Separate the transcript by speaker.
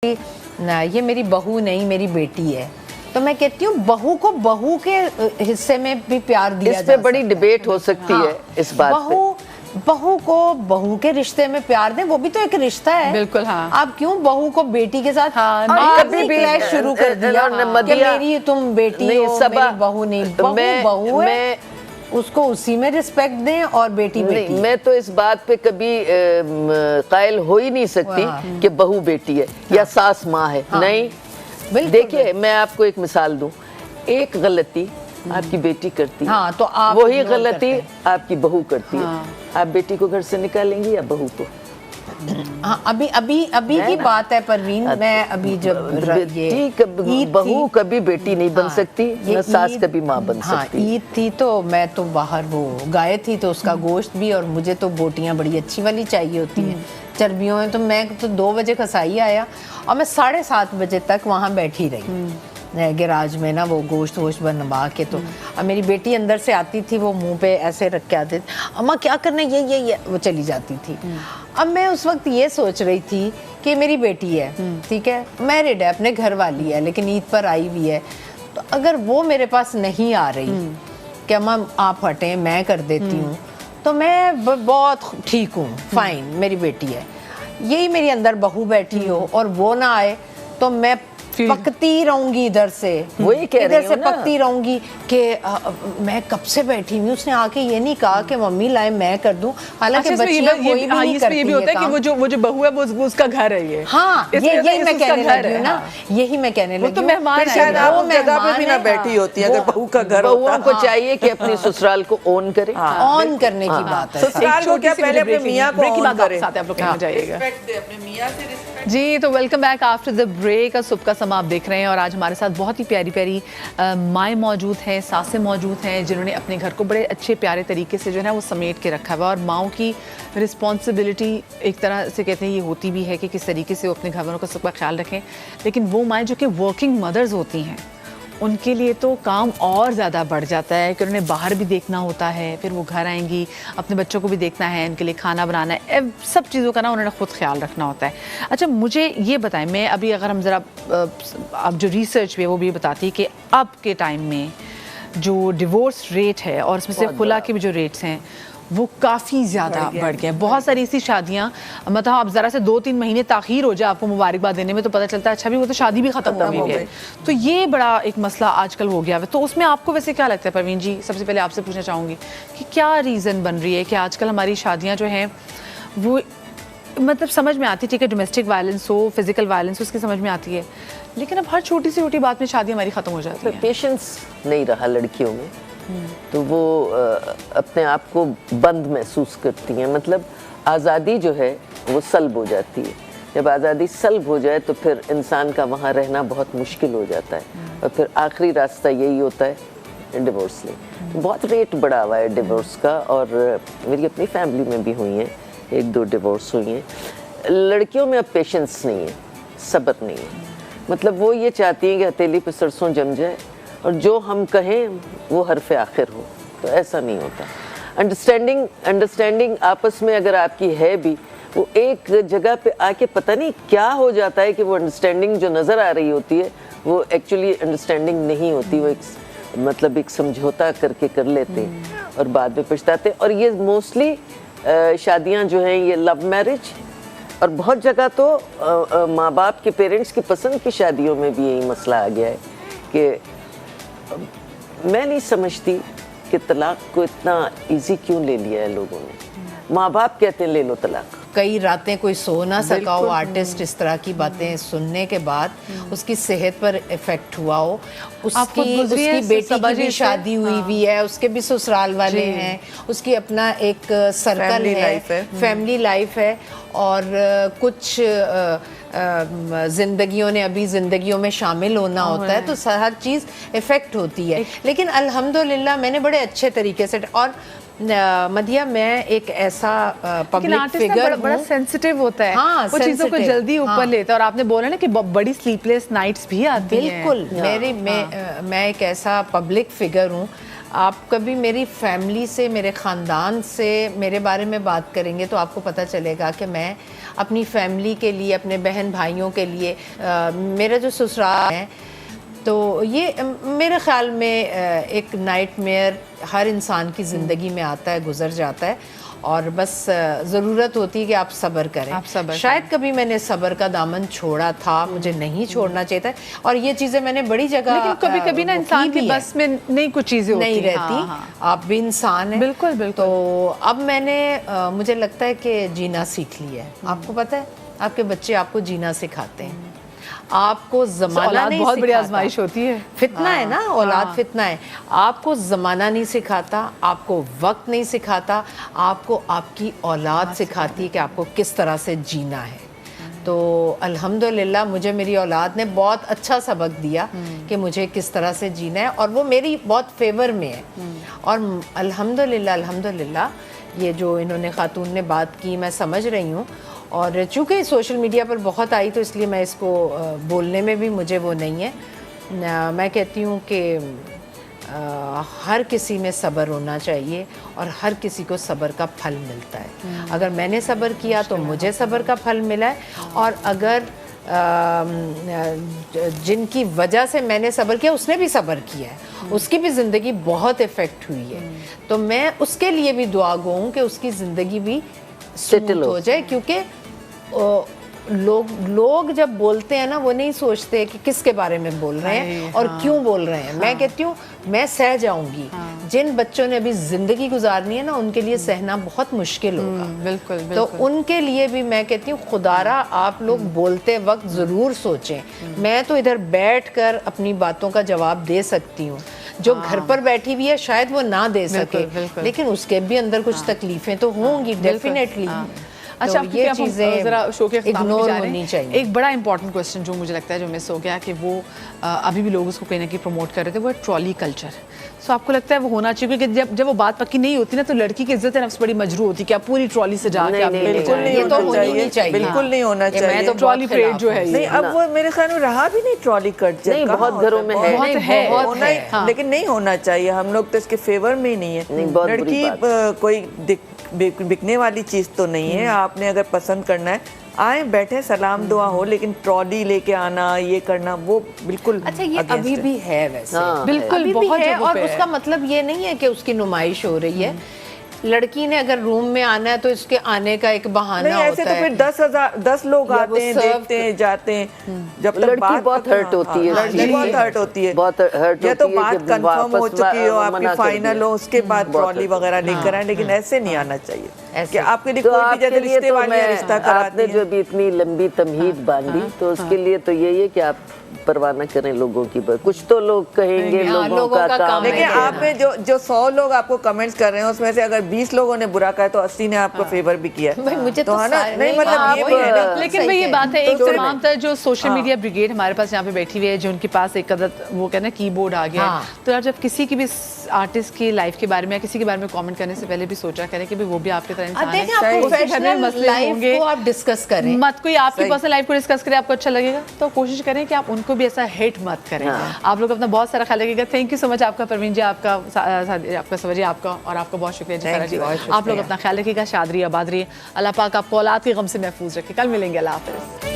Speaker 1: یہ میری بہو نہیں میری بیٹی ہے تو میں کہتی ہوں بہو کو بہو کے حصے میں بھی پیار دیا جا سکتا ہے.
Speaker 2: اس پہ بڑی ڈیبیٹ ہو سکتی ہے اس بات پہ.
Speaker 1: بہو کو بہو کے رشتے میں پیار دیں, وہ بھی تو ایک رشتہ ہے.
Speaker 3: بالکل. ہاں,
Speaker 1: آپ کیوں بہو کو بیٹی کے ساتھ
Speaker 2: کبھی بھی
Speaker 1: شروع کر دیا کہ میری تم بیٹی ہو میری بہو نہیں. بہو ہے, اس کو اسی میں رسپیکٹ دیں اور بیٹی بیٹی.
Speaker 2: میں تو اس بات پہ کبھی قائل ہو ہی نہیں سکتی کہ بہو بیٹی ہے یا ساس ماں ہے. نہیں, دیکھیے میں آپ کو ایک مثال دوں. ایک غلطی آپ کی بیٹی کرتی ہے
Speaker 1: تو
Speaker 2: وہی غلطی آپ کی بہو کرتی ہے. آپ بیٹی کو گھر سے نکالیں گی یا بہو کو؟
Speaker 1: ابھی کی بات ہے پروین. میں ابھی جب
Speaker 2: بہو کبھی بیٹی نہیں بن سکتی, نہ ساس کبھی ماں بن سکتی.
Speaker 1: عید تھی تو میں تو باہر وہ گائے تھی تو اس کا گوشت بھی, اور مجھے تو بوٹیاں بڑی اچھی والی چاہیے ہوتی ہیں چربیوں میں. تو میں تو 2 بجے کسائی آیا اور میں 7:30 بجے تک وہاں بیٹھی رہی گیراج میں نا, وہ گوشت بنوا کے. تو اب میری بیٹی اندر سے آتی تھی, وہ منہ پہ ایسے رکھ کے آتی تھی, اماں کیا کرنا ہے, یہ وہ چلی جاتی تھی. اب میں اس وقت یہ سوچ رہی تھی کہ میری بیٹی ہے, ٹھیک ہے, میرڈ ہے, اپنے گھر والی ہے, لیکن عید پر آئی ہوئی ہے. تو اگر وہ میرے پاس نہیں آ رہی کہ اماں آپ ہٹیں میں کر دیتی ہوں, تو میں بہت ٹھیک ہوں, فائن, میری بیٹی ہے. یہی میری اندر بہو بیٹھی ہو اور وہ نہ آئے تو میں پکتی رہوں گی ادھر سے, ادھر سے پکتی رہوں گی کہ میں کب سے بیٹھی ہوں. اس نے آ کے یہ نہیں کہا کہ ممی لائے میں کر دوں, حالانکہ بچیاں کوئی بھی نہیں کرتی.
Speaker 3: یہ بھی ہوتا ہے کہ وہ جو بہو ہے وہ اس کا گھر ہے. یہ
Speaker 1: ہاں, یہی میں کہنے لگی ہوں نا, یہی میں کہنے لگی ہوں.
Speaker 3: تو مہمان
Speaker 4: شاید آپ اس جگہ پہ بھی نہ بیٹھی ہوتی ہے اگر بہو کا گھر ہوتا.
Speaker 2: بہوؤں کو چاہیے کہ اپنی سسرال کو اون کرے,
Speaker 1: آن کرنے کی بات ہے.
Speaker 4: سسرال کو کیا پہلے اپنے میاں کو آن کرے,
Speaker 3: آپ لوگ کہنا چاہیے گا.
Speaker 4: اپنے میاں سے رسپیکٹ.
Speaker 3: جی تو welcome back after the break. صبح کا سما آپ دیکھ رہے ہیں اور آج ہمارے ساتھ بہت ہی پیاری پیاری مائیں موجود ہیں, ساسیں موجود ہیں, جنہوں نے اپنے گھر کو بڑے اچھے پیارے طریقے سے جو ہے نا وہ سمیٹ کے رکھا ہوا ہے. اور ماؤں کی رسپانسبلٹی ایک طرح سے کہتے ہیں یہ ہوتی بھی ہے کہ کس طریقے سے وہ اپنے گھر والوں کا سب کا خیال رکھیں. لیکن وہ مائیں جو کہ ورکنگ مدرز ہوتی ہیں, ان کے لیے تو کام اور زیادہ بڑھ جاتا ہے کہ انہوں نے باہر بھی دیکھنا ہوتا ہے, پھر وہ گھر آئیں گی, اپنے بچوں کو بھی دیکھنا ہے, ان کے لیے کھانا بنانا ہے, سب چیزوں کا نا انہوں نے خود خیال رکھنا ہوتا ہے. اچھا مجھے یہ بتائیں, میں ابھی اگر ہم ذرا اب جو ریسرچ بھی ہے وہ بھی بتاتی ہے کہ اب کے ٹائم میں جو ڈیورس ریٹ ہے اور اس میں سے خلا کے بھی جو ریٹس ہیں وہ کافی زیادہ بڑھ گئے ہیں. بہت ساری ایسی شادیاں مطلب اب ذرا سے 2-3 مہینے تاخیر ہو جائے آپ کو مبارکباد دینے میں تو پتہ چلتا ہے اچھا بھی وہ تو شادی بھی ختم ہو گئی ہے. تو یہ بڑا ایک مسئلہ آج کل ہو گیا ہے. تو اس میں آپ کو ویسے کیا لگتا ہے پروین جی, سب سے پہلے آپ سے پوچھنا چاہوں گی کہ کیا ریزن بن رہی ہے کہ آج کل ہماری شادیاں جو ہیں وہ مطلب سمجھ میں آتی, ٹھیک ہے جومیسٹک وائلنس ہو, فزیکل وائلنس ہو, اس کی سمجھ میں آتی ہے, لیکن اب ہر چھوٹی سی چھوٹی بات میں شادی ہماری ختم ہو جاتی ہے.
Speaker 2: پیشنس نہیں رہا لڑکیوں میں, تو وہ اپنے آپ کو بند محسوس کرتی ہیں. مطلب آزادی جو ہے وہ سلب ہو جاتی ہے. جب آزادی سلب ہو جائے تو پھر انسان کا وہاں رہنا بہت مشکل ہو جاتا ہے, اور پھر آخری راستہ یہی ہوتا ہے ڈیورس لے. بہت ریٹ بڑھا ہوا ہے ڈیورس کا, اور میری اپنی فیملی میں بھی ہوئی ہیں 1-2 ڈیورس ہوئی ہیں. لڑکیوں میں اب پیشنس نہیں ہے, صبر نہیں ہے. مطلب وہ یہ چاہتی ہیں کہ ہتھیلی پہ سرسوں جم جائے اور جو ہم کہیں وہ حرف آخر ہو. تو ایسا نہیں ہوتا. انڈرسٹینڈنگ آپس میں اگر آپ کی ہے بھی, وہ ایک جگہ پہ آ کے پتہ نہیں کیا ہو جاتا ہے کہ وہ انڈرسٹینڈنگ جو نظر آ رہی ہوتی ہے وہ ایکچولی انڈرسٹینڈنگ نہیں ہوتی. وہ ایک مطلب ایک سمجھوتا کر کے کر لیتے ہیں اور بعد میں پچھتاتے. اور یہ موسٹلی شادیاں جو ہیں یہ لو میرج, اور بہت جگہ تو ماں باپ کے پیرنٹس کی پسند کی شادیوں میں بھی یہی مسئلہ آ گیا ہے کہ میں نہیں سمجھتی کہ طلاق کو اتنا ایزی کیوں لے لیا ہے لوگوں نے. ماں باپ کہتے ہیں لے لو طلاق.
Speaker 1: کئی راتیں کوئی سو نہ سکا ہو آرٹسٹ, اس طرح کی باتیں سننے کے بعد اس کی صحت پر افیکٹ ہوا ہو. اس کی بیٹی کی بھی شادی ہوئی بھی ہے, اس کے بھی سسرال والے ہیں, اس کی اپنا ایک سرکل ہے, فیملی لائف ہے, اور کچھ زندگیوں نے ابھی زندگیوں میں شامل ہونا ہوتا ہے, تو ہر چیز افیکٹ ہوتی ہے. لیکن الحمدللہ میں نے بڑے اچھے طریقے سے, اور مدیہ میں ایک ایسا پبلک فگر
Speaker 3: بڑا سینسٹیو ہوتا ہے, وہ چیزوں کو جلدی اوپر لیتا ہے. اور آپ نے بولا نا کہ بڑی سلیپ لیس نائٹس بھی آتی ہیں.
Speaker 1: بالکل, میں ایک ایسا پبلک فگر ہوں آپ کبھی میری فیملی سے, میرے خاندان سے میرے بارے میں بات کریں گے تو آپ کو پتہ چلے گا کہ میں اپنی فیملی کے لیے, اپنے بہن بھائیوں کے لیے, میرا جو سسرال ہے تو یہ میرے خیال میں ایک نائٹ میئر ہر انسان کی زندگی میں آتا ہے, گزر جاتا ہے, اور بس ضرورت ہوتی ہے کہ آپ صبر کریں. شاید کبھی میں نے صبر کا دامن چھوڑا تھا, مجھے نہیں چھوڑنا چاہیے تھا, اور یہ چیزیں میں نے بڑی جگہ,
Speaker 3: لیکن کبھی کبھی نا انسان کی بس میں نہیں کچھ چیزیں
Speaker 1: نہیں رہتی, آپ بھی انسان ہیں.
Speaker 3: بالکل بالکل.
Speaker 1: تو اب میں نے مجھے لگتا ہے کہ جینا سیکھ لیا ہے. آپ کو پتہ ہے آپ کے بچے آپ کو جینا سکھاتے ہیں, آپ کو زمانہ نہیں
Speaker 3: بہت بڑی
Speaker 1: سکھاتا.
Speaker 3: آزمائش ہوتی ہے,
Speaker 1: فتنہ ہے نا, اولاد فتنہ ہے. آپ کو زمانہ نہیں سکھاتا, آپ کو وقت نہیں سکھاتا, آپ کو آپ کی اولاد سکھاتی ہے کہ آپ کو کس طرح سے جینا ہے. تو الحمدللہ مجھے میری اولاد نے بہت اچھا سبق دیا کہ مجھے کس طرح سے جینا ہے, اور وہ میری بہت فیور میں ہے. اور الحمدللہ یہ جو انہوں نے خاتون نے بات کی میں سمجھ رہی ہوں, اور چونکہ سوشل میڈیا پر بہت آئی تو اس لیے میں اس کو بولنے میں بھی مجھے وہ نہیں ہے. میں کہتی ہوں کہ ہر کسی میں صبر ہونا چاہیے, اور ہر کسی کو صبر کا پھل ملتا ہے. اگر میں نے صبر کیا تو مجھے صبر کا پھل ملا ہے, اور اگر جن کی وجہ سے میں نے صبر کیا اس نے بھی صبر کیا ہے, اس کی بھی زندگی بہت افیکٹ ہوئی ہے. تو میں اس کے لیے بھی دعا گو ہوں کہ اس کی زندگی بھی سیٹل ہو جائے, کیونکہ لوگ جب بولتے ہیں نا وہ نہیں سوچتے کہ کس کے بارے میں بول رہے ہیں اور کیوں بول رہے ہیں. میں کہتی ہوں میں سہ جاؤں گی. جن بچوں نے ابھی زندگی گزارنی ہے نا ان کے لیے سہنا بہت مشکل ہوگا.
Speaker 3: بالکل.
Speaker 1: تو ان کے لیے بھی میں کہتی ہوں خدا را آپ لوگ بولتے وقت ضرور سوچیں. میں تو ادھر بیٹھ کر اپنی باتوں کا جواب دے سکتی ہوں, جو گھر پر بیٹھی ہوئی ہے شاید وہ نہ دے سکے, لیکن اس کے بھی اندر کچھ تکلیفیں تو ہوں گی ڈیفینیٹلی.
Speaker 3: اچھا,
Speaker 1: یہ چیزیں
Speaker 3: ذرا شو کے اختتام
Speaker 1: اگنور
Speaker 3: میں
Speaker 1: ہونی چاہیے.
Speaker 3: ایک بڑا امپورٹنٹ کوسچن جو مجھے لگتا ہے جو مس ہو گیا کہ وہ ابھی بھی لوگ اس کو کہیں نہ کہیں پروموٹ کر رہے تھے, وہ ہے ٹرالی کلچر. سو آپ کو لگتا ہے وہ ہونا چاہیے کہ جب وہ بات پکی نہیں ہوتی نا تو لڑکی کی عزت نفس بڑی مجروح ہوتی ہے کہ آپ پوری ٹرالی سے جا کے آپ
Speaker 4: بالکل نہیں چاہیے, بالکل نہیں ہونا چاہیے.
Speaker 1: تو
Speaker 3: ٹرالی پریڈ جو ہے
Speaker 4: نہیں, اب وہ میرے خیال میں رہا بھی نہیں ٹرالی کلچر.
Speaker 2: نہیں, بہت گھروں میں ہے,
Speaker 4: لیکن نہیں ہونا چاہیے. ہم لوگ تو اس کے فیور میں ہی نہیں ہے. لڑکی کوئی بکنے والی چیز تو نہیں ہے. آپ نے اگر پسند کرنا ہے آئیں بیٹھے سلام دعا ہو, لیکن ٹرالی لے کے آنا یہ کرنا وہ بالکل.
Speaker 1: اچھا یہ ابھی بھی ہے ویسے,
Speaker 3: بالکل
Speaker 1: ابھی بھی ہے, اور اس کا مطلب یہ نہیں ہے کہ اس کی نمائش ہو رہی ہے. لڑکی نے اگر روم میں آنا ہے تو اس کے آنے کا ایک بہانہ ہوتا ہے.
Speaker 4: ایسے تو پھر 10 لوگ آتے ہیں, دیکھتے ہیں, جاتے ہیں. جب تک
Speaker 2: لڑکی بہت ہرٹ ہوتی ہے,
Speaker 4: لڑکی بہت ہرٹ ہوتی ہے,
Speaker 2: بہت ہرٹ
Speaker 4: یا تو بات کنفرم ہو چکی ہو, آپ کی فائنل ہو, اس کے بعد ٹرالی وغیرہ لے کر آئیں. لیکن ایسے نہیں آنا چاہیے کہ آپ کے لیے کوئی بھی جیسے رشتے والی رشتہ کراتی
Speaker 2: آپ نے جو بھی اتنی لمبی تمہید باندھی تو اس کے لیے تو یہی ہے کہ آپ پرواہ نہ کریں لوگوں کی. کچھ تو لوگ کہیں گے لوگوں کا کام ہے.
Speaker 4: لیکن آپ نے جو 100 لوگ آپ کو کمنٹس کر رہے ہیں اس میں سے اگر 20 لوگوں نے برا کہا تو 80 نے آپ کو فیور بھی کیا ہے.
Speaker 1: مجھے تو
Speaker 4: نہیں مطلب یہ بھی ہے نا.
Speaker 3: لیکن بھئی یہ بات ہے ایک تمام تر جو سوشل میڈیا بریگیڈ ہمارے پاس یہاں پہ بیٹھی ہوئی ہے, جو ان کے پاس ایک عدد وہ کہنا کی بورڈ آ گیا ہے, تو آپ جب کسی کی بھی آرٹسٹ کی لائف کے بارے میں یا کسی کے بارے میں کامنٹ کرنے سے پہلے بھی سوچا کریں کہ وہ بھی آپ کی طرح انسان ہے.
Speaker 1: آپ ڈسکس کریں,
Speaker 3: مت کوئی آپ کی پرسنل لائف کو ڈسکس کرے, آپ کو اچھا لگے گا تو کوشش کریں کہ آپ ان کو بھی ایسا ہیٹ مت کریں. آپ لوگ اپنا بہت سارا خیال رکھیے گا. تھینک یو سو مچ آپ کا پروین جی, آپ کا سوری, آپ کا, اور آپ کا بہت شکریہ جی. آپ لوگ اپنا خیال رکھیے گا, شاد رہیے, آباد رہیے, اللہ پاک آپ کو اولاد کے غم سے محفوظ رکھے. کل ملیں گے, اللہ حافظ.